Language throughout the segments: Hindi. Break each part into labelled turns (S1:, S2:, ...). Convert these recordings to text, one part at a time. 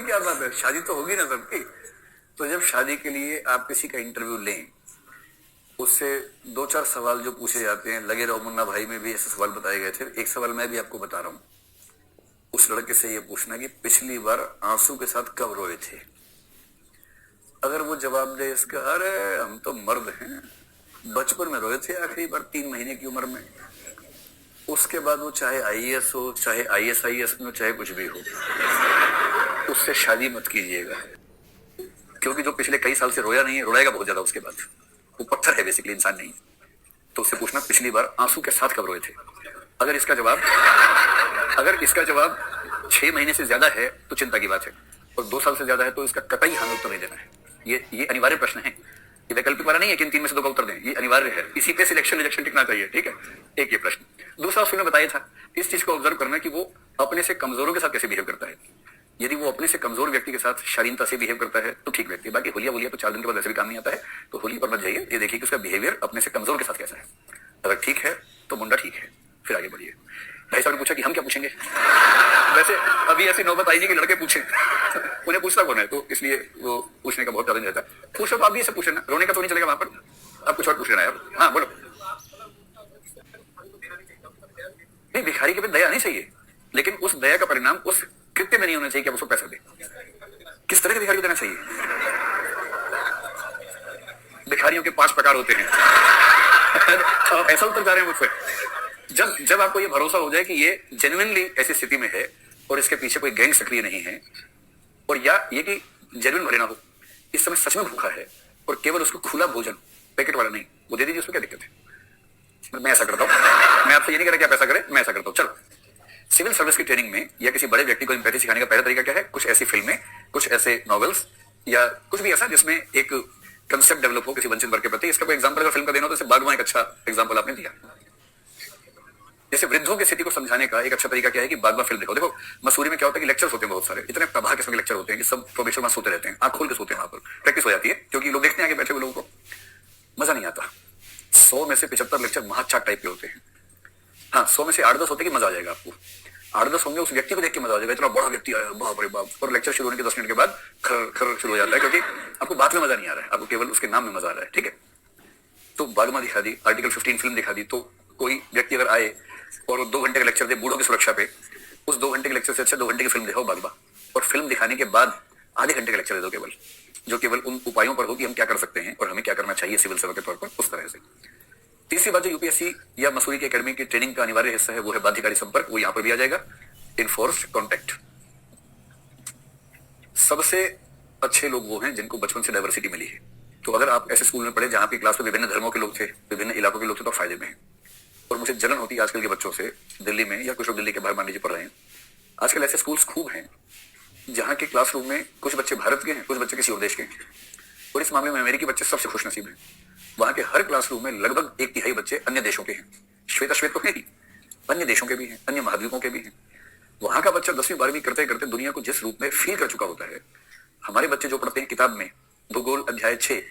S1: क्या बात है, शादी तो होगी ना सबकी। तो जब शादी के लिए आप किसी का इंटरव्यू लें, उससे दो चार सवाल जो पूछे जाते हैं, लगे रहो मुन्ना भाई में भी ऐसे सवाल बताए गए थे। एक सवाल मैं भी आपको बता रहा हूं, उस लड़के से ये पूछना कि पिछली बार आंसू के साथ कब रोए थे। अगर वो जवाब दे इसका, अरे हम तो मर्द हैं, बचपन में रोए थे आखिरी बार 3 महीने की उम्र में। उसके बाद वो चाहे आईएएस हो, चाहे आईएसआईएस में, चाहे कुछ भी हो, उससे शादी मत कीजिएगा। क्योंकि जो पिछले कई साल से रोया नहीं है, रोएगा बहुत ज्यादा उसके बाद। वो पत्थर है बेसिकली, इंसान नहीं। तो उससे पूछना पिछली बार आंसू के साथ कब रोए थे। अगर इसका जवाब 6 महीने से ज्यादा है तो चिंता की बात है, और 2 साल से ज्यादा है तो इसका कतई हाँ उत्तर नहीं देना है। ये अनिवार्य प्रश्न है, ये वैकल्पिक वाला नहीं है कि इन 3 में से 2 का उत्तर दें, ये अनिवार्य है। इसी पे सिलेक्शन रिजेक्शन टिकना चाहिए, ठीक है। एक ये प्रश्न। दूसरा, उसने बताया था इस चीज को ऑब्जर्व करना कि वो अपने से कमजोरों के साथ कैसे बिहेव करता है। यदि वो अपने से कमजोर व्यक्ति के साथ शालीनता से बिहेव करता है तो ठीक व्यक्ति। बाकी होलिया तो 4 दिन के बाद वैसे भी काम नहीं आता है, तो होली पर मत जाइए, ये देखिए कि उसका बिहेवियर अपने से कमजोर के साथ कैसा है। अगर ठीक है तो मुंडा ठीक है, फिर आगे बढ़िए। भाई साहब ने पूछा कि हम क्या पूछेंगे। वैसे अभी ऐसी नौबत आई नहीं कि लड़के पूछे, उन्हें पूछता कौन है, तो इसलिए वो पूछने का बहुत चैलेंज रहता है। पूछो तो आप भी ऐसे पूछे ना, रोने का तो नहीं चलेगा वहां पर, आप कुछ और पूछ लेना यार। हाँ बोलो। नहीं, भिखारी के पे दया नहीं चाहिए, लेकिन उस दया का परिणाम उस कृत्य में नहीं होना चाहिए कि आप उसको पैसा दे। किस तरह के भिखारी को देना चाहिए। भिखारियों के 5 प्रकार होते हैं। ऐसा उत्तर जा रहे हैं मुझसे। जब आपको ये भरोसा हो जाए कि ये जेन्युइनली ऐसी स्थिति में है और इसके पीछे कोई गैंग सक्रिय नहीं है, और या ये कि जेन्युइन भरे ना हो, इस समय सच में भूखा है और केवल उसको खुला भोजन, पैकेट वाला नहीं, वो दे दीजिए, उसमें क्या दिक्कत है। मैं ऐसा करता हूं, मैं आपसे ये नहीं कह रहा कि आप ऐसा करें, मैं ऐसा करता हूं। चलो, सिविल सर्विस की ट्रेनिंग में या किसी बड़े व्यक्ति को एम्पैथी सिखाने का पहला तरीका क्या है, कुछ ऐसी फिल्में, कुछ ऐसे नॉवेल्स या कुछ भी ऐसा जिसमें एक कंसेप्ट डेवलप हो किसी वंचित वर्ग के प्रति। इसका कोई एग्जांपल अगर फिल्म का देना हो तो बागवान एक अच्छा एग्जांपल आपने दिया। जैसे वृद्धों की स्थिति को समझाने का एक अच्छा तरीका क्या है कि बागवान फिल्म देखो। देखो मसूरी में क्या होता है कि लेक्चर्स होते हैं बहुत सारे, इतने तबाह किस्म के लेक्चर होते हैं कि सब प्रोफेसर वहां सोते रहते हैं, आंख खोल के सोते हैं, वहां पर प्रैक्टिस हो जाती है, क्योंकि लोग देखते हैं आगे बैठे हुए लोगों को, मजा नहीं आता। 100 में से 75 लेक्चर महाचाट टाइप के होते हैं। हाँ, 100 में से 8-10 होते हैं कि मजा आ जाएगा आपको। 8-10 होंगे उस व्यक्ति को देख के मजा आ जाएगा, इतना बड़ा व्यक्ति आया, बाप रे बाप। और लेक्चर शुरू होने के 10 मिनट के बाद खर खर शुरू हो जाता है, क्योंकि आपको बात में मजा नहीं आ रहा है, आपको केवल उसके नाम में मजा आ रहा है, ठीक है। तो बागमा दिखा दी, आर्टिकल 15 फिल्म दिखा दी, तो कोई व्यक्ति अगर आए और 2 घंटे का लेक्चर दे बूढ़ों की सुरक्षा पे, उस 2 घंटे के लेक्चर से अच्छा 2 घंटे की फिल्म दिखाओ बागमा, और फिल्म दिखाने के बाद आधे घंटे का लेक्चर दे दो केवल, जो केवल उन उपायों पर हो कि हम क्या कर सकते हैं और हमें क्या करना चाहिए सिविल सेवा के तौर पर, उस तरह से। तीसरी बात जो यूपीएससी या मसूरी की एकेडमी की ट्रेनिंग का अनिवार्य हिस्सा है वो है बाध्यकारी संपर्क, वो यहां पर भी आ जाएगा। Enforced contact. सबसे अच्छे लोग वो हैं जिनको बचपन से डाइवर्सिटी मिली है। तो अगर आप ऐसे स्कूल में पढ़े जहां की क्लास में विभिन्न धर्मों के लोग थे, विभिन्न इलाकों के लोग थे, तो फायदे में है। और मुझे जलन होती है आजकल के बच्चों से, दिल्ली में या कुछ लोग दिल्ली के बाहर मान लीजिए पढ़ रहे हैं, आजकल ऐसे स्कूल्स खूब हैं जहां के क्लासरूम में कुछ बच्चे भारत के हैं, कुछ बच्चे किसी और देश के हैं। और इस मामले में अमेरिकी बच्चे सबसे खुशनसीब हैं। वहां के हर क्लासरूम में लगभग 1/3 बच्चे अन्य देशों के हैं। श्वेत तो है ही, अन्य देशों के भी हैं, अन्य महाद्वीपों के भी हैं। वहां का बच्चा 10वीं 12वीं करते करते दुनिया को जिस रूप में फील कर चुका होता है, हमारे बच्चे जो पढ़ते हैं किताब में, भूगोल अध्याय 6,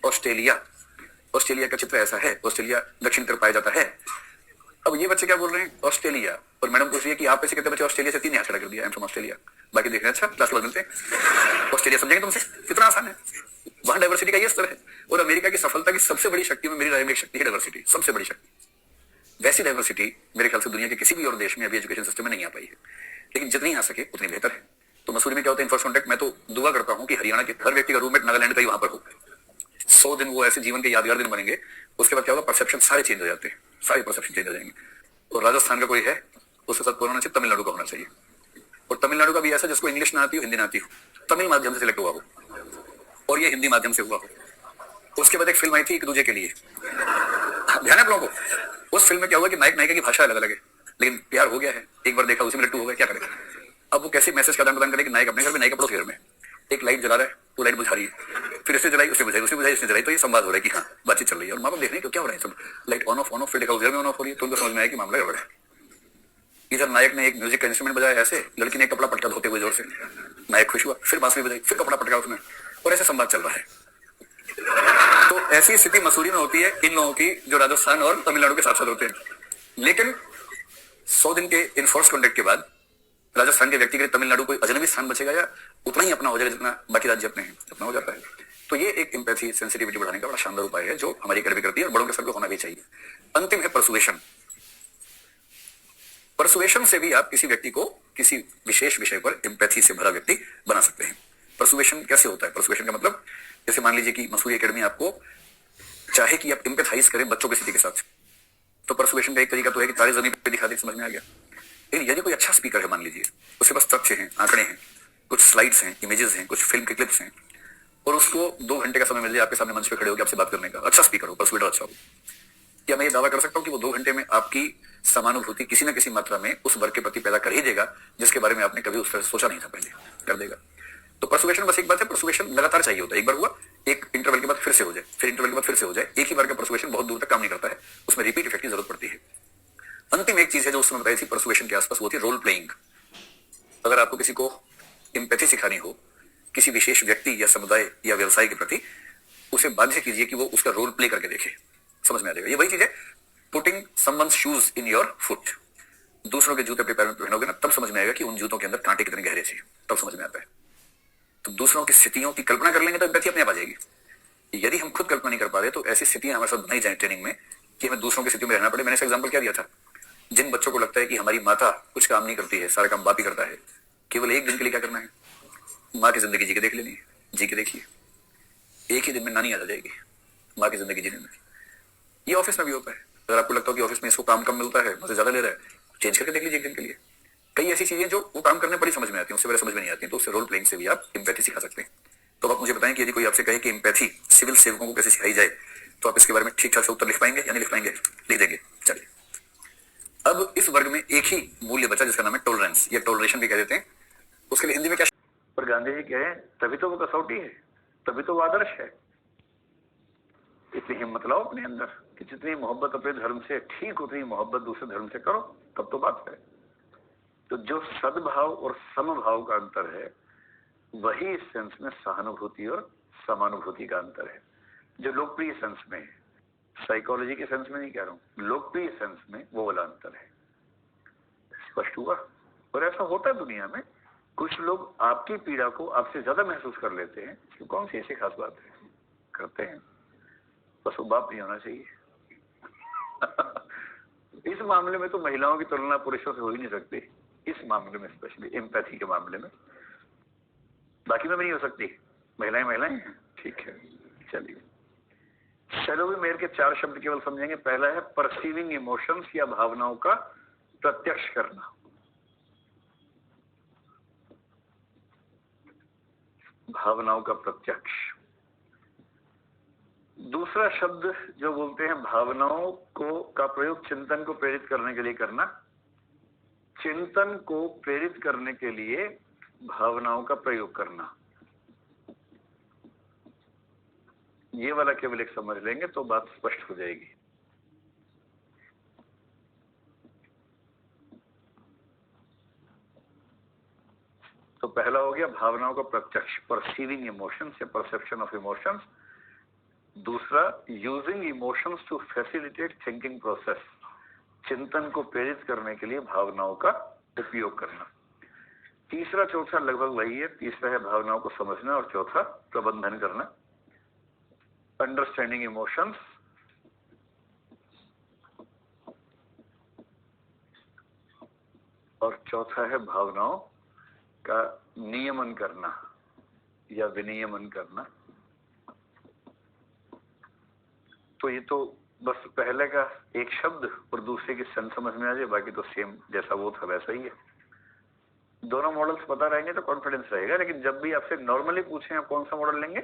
S1: ऑस्ट्रेलिया का चित्र ऐसा है, ऑस्ट्रेलिया दक्षिण तरफ पाया जाता है। अब ये बच्चे क्या बोल रहे हैं, ऑस्ट्रेलिया, और मैडम पूछ रही है कि आप ऐसे कितने बच्चे ऑस्ट्रेलिया से 3 यहाँ खड़ा कर दिया, आई एम फ्रॉम ऑस्ट्रेलिया। बाकी देख रहे हैं, अच्छा क्लास मिलते हैं, ऑस्ट्रेलिया समझेंगे तुमसे, कितना आसान है। वहां डाइवर्सिटी का ये स्तर है। और अमेरिका की सफलता की सबसे बड़ी शक्ति में मेरी राय में एक शक्ति है डाइवर्सिटी, सबसे बड़ी शक्ति। वैसी डाइवर्सिटी मेरे ख्याल से दुनिया के किसी भी और देश में अभी एजुकेशन सिस्टम में नहीं आ पाई है, लेकिन जितनी आ सके उतनी बेहतर है। तो मसूरी में क्या होता है, इनफॉर्स कॉन्टेक्ट, मैं तो दुआ करता हूं कि हरियाणा के हर व्यक्ति का रूममेट नागालैंड का ही वहां पर हो। 100 दिन वो ऐसे जीवन के यादगार दिन बनेंगे। उसके बाद क्या होगा, परसेप्शन सारे चेंज हो जाते हैं, सारे परसेप्शन चेंज हो जाएंगे। और राजस्थान का कोई है, उसके साथ होना चाहिए तमिलनाडु का होना चाहिए। और तमिलनाडु का भी ऐसा जिसको इंग्लिश ना आती हो, हिंदी ना आती हो, तमिल माध्यम से सिलेक्ट हुआ हो और ये हिंदी माध्यम से हुआ हो। उसके बाद एक फिल्म आई थी एक दूजे के लिए, ध्यान है आप लोगों को। उस फिल्म में क्या हुआ कि नायक नायिका की भाषा अलग अलग है, लेकिन प्यार हो गया है, एक बार देखा उसी में लट्टू हो गया, क्या करेगा। अब वो कैसे मैसेज का आदान प्रदान करे कि नायक अपने घर में, नायिका पड़ोस घर में, एक लाइट जला रहा है, वो लाइट बुझा रही है, फिर इससे जलाई, उससे बुझाई, उससे बुझाई, इसने जलाई, तो ये संवाद हो रहा है कि हाँ बातचीत चल रही है। और माँ बाप देख रहे हैं क्या हो रहा है, सब लाइट ऑन ऑफ, फिर देखा उस घर में ऑन ऑफ हो रही है, तो उनको समझ में आया कि मामला गड़बड़ है। इधर नायक ने एक म्यूजिक का इंस्ट्रूमेंट बजाया ऐसे, लड़की ने कपड़ा पटका धोते हुए जोर से, नायक खुश हुआ, फिर बांसुरी बजाई, फिर कपड़ा पटका उसने, और ऐसे संवाद चल रहा है। तो ऐसी स्थिति मसूरी में होती है इन लोगों की जो राजस्थान और तमिलनाडु के साथ साथ होते हैं। लेकिन 100 दिन के इनफोर्स कॉन्टेक्ट के बाद राजस्थान के व्यक्ति के लिए तमिलनाडु कोई अजनबी स्थान बचेगा या उतना ही अपना हो जाएगा जितना बाकी राज्य अपने हैं, अपना हो जाता है। तो ये एक एम्पैथी, सेंसिटिविटी बढ़ाने का बड़ा शानदार उपाय है जो हमारी एकेडमी करती है और बड़ों के सबको होना भी चाहिए। अंतिम है परसुएशन। परसुएशन से भी आप किसी व्यक्ति को किसी विशेष विषय पर एम्पैथी से भरा व्यक्ति बना सकते हैं। परसुएशन कैसे होता है? परसुएशन का मतलब जैसे मान लीजिए कि मसूरी एकेडमी आपको चाहे कि आप एम्पैथाइज करें बच्चों की स्थिति के साथ, तो परसुएशन का एक तरीका तो है कि तारे जमीन पे दिखा दे, समझ में आ गया। लेकिन यदि कोई अच्छा स्पीकर है, मान लीजिए उसके पास तथ्य हैं, आंकड़े हैं, कुछ स्लाइड्स हैं, इमेजेस हैं, कुछ फिल्म के क्लिप्स हैं, और उसको 2 घंटे का समय मिल जाए आपके सामने मंच पे खड़े होकर आपसे बात करने का, अच्छा स्पीकर हो, परसुएटर अच्छा हो, क्या मैं ये दावा कर सकता हूं कि वो 2 घंटे में आपकी समानुभूति किसी न किसी मात्रा में उस वर्ग के प्रति पैदा कर ही देगा जिसके बारे में आपने कभी उस तरह सोचा नहीं था, पहले कर देगा। तो परसुएशन बस एक बात है, परसुएशन लगातार चाहिए होता है। एक बार हुआ, एक इंटरवल के बाद फिर से हो जाए, फिर इंटरवल के बाद फिर से हो जाए। एक ही बार का परसुएशन बहुत दूर तक काम नहीं करता है, उसमें रिपीट इफेक्ट की जरूरत पड़ती है। अंतिम एक चीज है जो उस समय बताई थी परसुएशन के आसपास, वो थी रोल प्लेइंग। अगर आपको किसी को एम्पैथी सिखानी हो किसी विशेष व्यक्ति या समुदाय या व्यवसाय के प्रति, उसे बाध्य कीजिए कि वो उसका रोल प्ले करके देखे, समझ में आ जाएगा। ये वही चीज है, putting someone's shoes in your foot. दूसरों के जूते अपने पैर में पहनोगे ना, तब समझ में आएगा कि उन जूतों के अंदर कांटे कितने गहरे थे, तब समझ में आता है। तो दूसरों की स्थितियों की कल्पना कर लेंगे तो एम्पैथी अपने आप आ जाएगी। यदि हम खुद कल्पना नहीं कर पा रहे तो ऐसी स्थितियां हमारे साथ बनाई जाए ट्रेनिंग में कि हमें दूसरों की स्थिति में रहना पड़े। मैंने इसका एग्जांपल क्या दिया था, जिन बच्चों को लगता है कि हमारी माता कुछ काम नहीं करती है, सारा काम बाप ही करता है, केवल एक दिन के लिए क्या करना है, माँ की जिंदगी जी के देख लेनी है, जी के देखिए, एक ही दिन में नानी आ जाएगी माँ की जिंदगी जीने में। ये ऑफिस में भी होता है। अगर आपको लगता हो कि ऑफिस में इसको काम कम मिलता है, मुझे ज्यादा ले रहा है, चेंज करके देख लीजिए एक दिन के लिए। कई ऐसी चीजें जो वो काम करने पर ही समझ में आती हैं, उससे पहले समझ में नहीं आती, तो उससे रोल प्लेइंग से भी आप एम्पैथी सिखा सकते हैं। तो आप मुझे बताएं कि यदि कोई आपसे कहे कि एम्पैथी सिविल सेवकों को कैसे सिखाई जाए, तो आप इसके बारे में ठीक ठाक से उत्तर लिख पाएंगे या नहीं लिख पाएंगे? लिख देंगे। चलिए, अब इस वर्ग में एक ही मूल्य बचा जिसका नाम है टॉलरेंस या टॉलरेशन भी कह देते हैं। उसके लिए हिंदी में क्या? पर गांधी जी कहे तभी तो वो कसौटी है, तभी तो वो आदर्श है। इतनी हिम्मत लाओ अपने अंदर कि जितनी मोहब्बत अपने धर्म से ठीक उतनी मोहब्बत दूसरे धर्म से करो, तब तो बात है। तो जो सद्भाव और समभाव का अंतर है, वही इस सेंस में सहानुभूति और समानुभूति का अंतर है, जो लोकप्रिय सेंस में है। साइकोलॉजी के सेंस में नहीं कह रहा हूं, लोकप्रिय सेंस में वो वाला अंतर है। स्पष्ट हुआ? और ऐसा होता है दुनिया में, कुछ लोग आपकी पीड़ा को आपसे ज्यादा महसूस कर लेते हैं। कि कौन सी ऐसी खास बात है, करते हैं, बस वो बाप नहीं होना चाहिए। इस मामले में तो महिलाओं की तुलना पुरुषों से हो ही नहीं सकती, इस मामले में स्पेशली एम्पैथी के मामले में। बाकी में भी नहीं हो सकती, महिलाएं महिलाएं हैं, ठीक है। चलिए, शैलोवी मेयर के 4 शब्द केवल समझेंगे। पहला है परसीविंग इमोशंस या भावनाओं का प्रत्यक्ष करना। भावनाओं का प्रत्यक्ष। दूसरा शब्द जो बोलते हैं भावनाओं को का प्रयोग चिंतन को प्रेरित करने के लिए करना। चिंतन को प्रेरित करने के लिए भावनाओं का प्रयोग करना। ये वाला केवल एक समझ लेंगे तो बात स्पष्ट हो जाएगी। तो पहला हो गया भावनाओं का प्रत्यक्ष, परसीविंग इमोशंस या परसेप्शन ऑफ इमोशंस। दूसरा, using emotions to facilitate thinking process, चिंतन को प्रेरित करने के लिए भावनाओं का उपयोग करना। तीसरा चौथा लगभग वही है। तीसरा है भावनाओं को समझना और चौथा प्रबंधन करना, अंडरस्टैंडिंग इमोशंस। और चौथा है भावनाओं का नियमन करना या विनियमन करना। तो ये तो बस पहले का एक शब्द और दूसरे की सेंस समझ में आ जाए, बाकी तो सेम जैसा वो था वैसा ही है। दोनों मॉडल्स पता रहेंगे तो कॉन्फिडेंस रहेगा। लेकिन जब भी आपसे नॉर्मली पूछें आप कौन सा मॉडल लेंगे,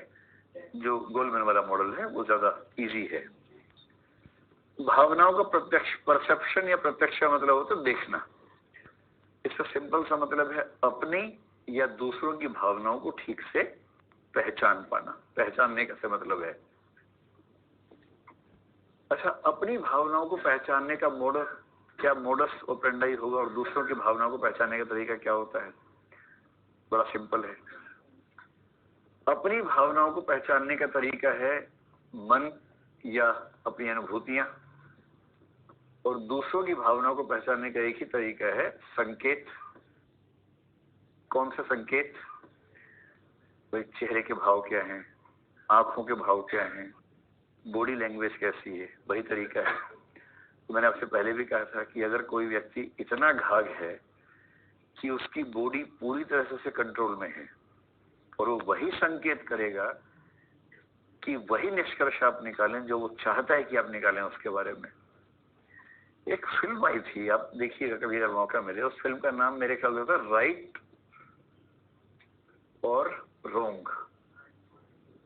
S1: जो गोलमैन वाला मॉडल है वो ज्यादा इजी है। भावनाओं का प्रत्यक्ष, परसेप्शन या प्रत्यक्ष का मतलब होता है देखना। इसका सिंपल सा मतलब है अपनी या दूसरों की भावनाओं को ठीक से पहचान पाना। पहचानने का से मतलब है, अच्छा अपनी भावनाओं को पहचानने का मोडल क्या, मोडस ऑपरेंडाई होगा, और दूसरों की भावनाओं को पहचानने का तरीका क्या होता है? बड़ा सिंपल है। अपनी भावनाओं को पहचानने का तरीका है मन या अपनी अनुभूतियां, और दूसरों की भावनाओं को पहचानने का एक ही तरीका है संकेत
S2: कौन सा संकेत, भाई चेहरे के भाव क्या हैं, आंखों के भाव क्या हैं, बॉडी लैंग्वेज कैसी है, वही तरीका है। तो मैंने आपसे पहले भी कहा था कि अगर कोई व्यक्ति इतना घाघ है कि उसकी बॉडी पूरी तरह से उसे कंट्रोल में है और वो वही संकेत करेगा कि वही निष्कर्ष आप निकालें जो वो चाहता है कि आप निकालें उसके बारे में। एक फिल्म आई थी, आप देखिएगा कभी अगर मौका मिले। उस फिल्म का नाम मेरे ख्याल से था राइट और रोंग,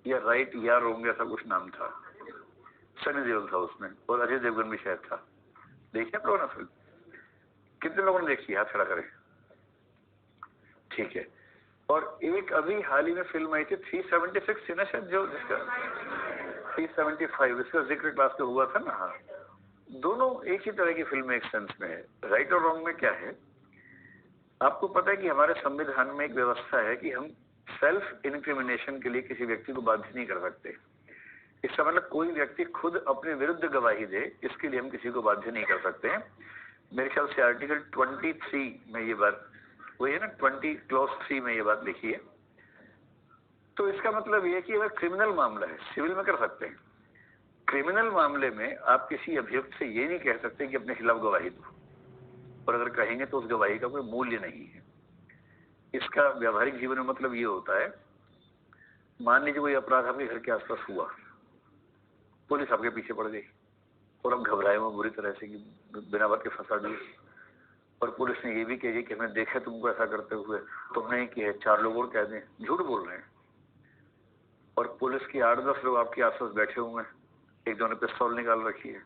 S2: या राइट या रोंग, ऐसा कुछ नाम था। सनी देओल था उसमें और अजय देवगन भी शायद था। देखिए आप लोगों ने फिल्म? कितने लोगों ने देखी? हाथ खड़ा करें। ठीक है। और एक अभी हाल ही में फिल्म आई थी 376 थी ना शायद, जो जिसका 375 इसका जिक्र क्लास में हुआ था ना। हाँ, दोनों एक ही तरह की फिल्म एक सेंस में है। राइट और रॉन्ग में क्या है, आपको पता है कि हमारे संविधान में एक व्यवस्था है कि हम सेल्फ इंक्रिमिनेशन के लिए किसी व्यक्ति को बाध्य नहीं कर सकते। इसका मतलब कोई व्यक्ति खुद अपने विरुद्ध गवाही दे, इसके लिए हम किसी को बाध्य नहीं कर सकते हैं। मेरे ख्याल से आर्टिकल 23 में ये बात, वही है ना, 20 क्लॉज 3 में ये बात लिखी है। तो इसका मतलब ये है कि अगर क्रिमिनल मामला है, सिविल में कर सकते हैं, क्रिमिनल मामले में आप किसी अभियुक्त से ये नहीं कह सकते कि अपने खिलाफ गवाही दो, और अगर कहेंगे तो उस गवाही का कोई मूल्य नहीं है। इसका व्यावहारिक जीवन में मतलब ये होता है, मान लीजिए कोई अपराध आपके घर के आसपास हुआ, पुलिस आपके पीछे पड़ गई और अब घबराए हुए बुरी तरह से कि बिना बात के फंसा दिए, और पुलिस ने ये भी कह दी कि हमने देखा तुमको ऐसा करते हुए, तुमने ही किया है, 4 लोग और कह दें, झूठ बोल रहे हैं, और पुलिस की 8-10 लोग आपके आसपास बैठे हुए हैं, एक दो ने पिस्तौल निकाल रखी है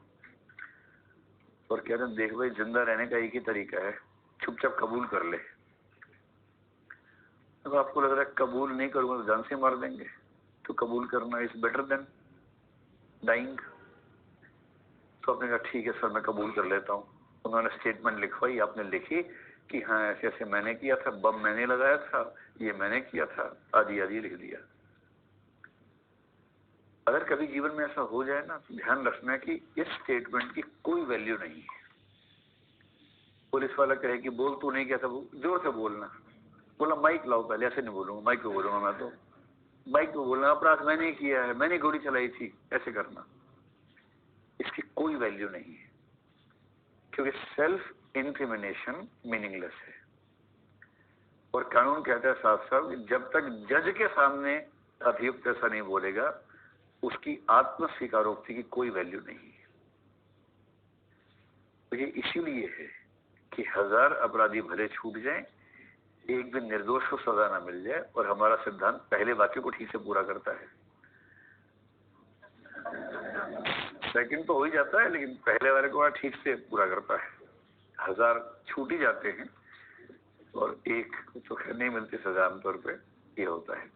S2: और कह रहे हैं देख भाई जिंदा रहने का एक ही तरीका है, चुपचाप कबूल कर ले। तो आपको लग रहा है कबूल नहीं करूंगा तो जान से मार देंगे, तो कबूल करना इज बेटर देन डाइंग। तो आपने कहा ठीक है सर मैं कबूल कर लेता हूँ। उन्होंने स्टेटमेंट लिखवाई, आपने लिखी कि हाँ ऐसे ऐसे मैंने किया था, बम मैंने लगाया था, ये मैंने किया था, आदि आदि लिख दिया। अगर कभी जीवन में ऐसा हो जाए ना, तो ध्यान रखना कि इस स्टेटमेंट की कोई वैल्यू नहीं है। पुलिस वाला कहे कि बोल तू नहीं किया था, जोर से बोलना, बोला माइक लाओ पहले, ऐसे नहीं बोलूंगा, माइक पे बोलूंगा मैं, तो माइक पे बोलना, अपराध मैंने किया है, मैंने गोली चलाई थी, ऐसे करना। इसकी कोई वैल्यू नहीं है, क्योंकि सेल्फ इंक्रिमिनेशन मीनिंगलेस है। और कानून कहता है साफ साफ कि जब तक जज के सामने अभियुक्त ऐसा नहीं बोलेगा, उसकी आत्म स्वीकारोक्ति की कोई वैल्यू नहीं है। तो ये इसीलिए है कि 1000 अपराधी भले छूट जाएं, एक दिन निर्दोष को सजा ना मिल जाए, और हमारा सिद्धांत पहले वाक्य को ठीक से पूरा करता है। सेकंड तो हो ही जाता है, लेकिन पहले वाले को ठीक से पूरा करता है। 1000 छूट ही जाते हैं और एक तो नहीं मिलती सजा आमतौर पे, ये होता है।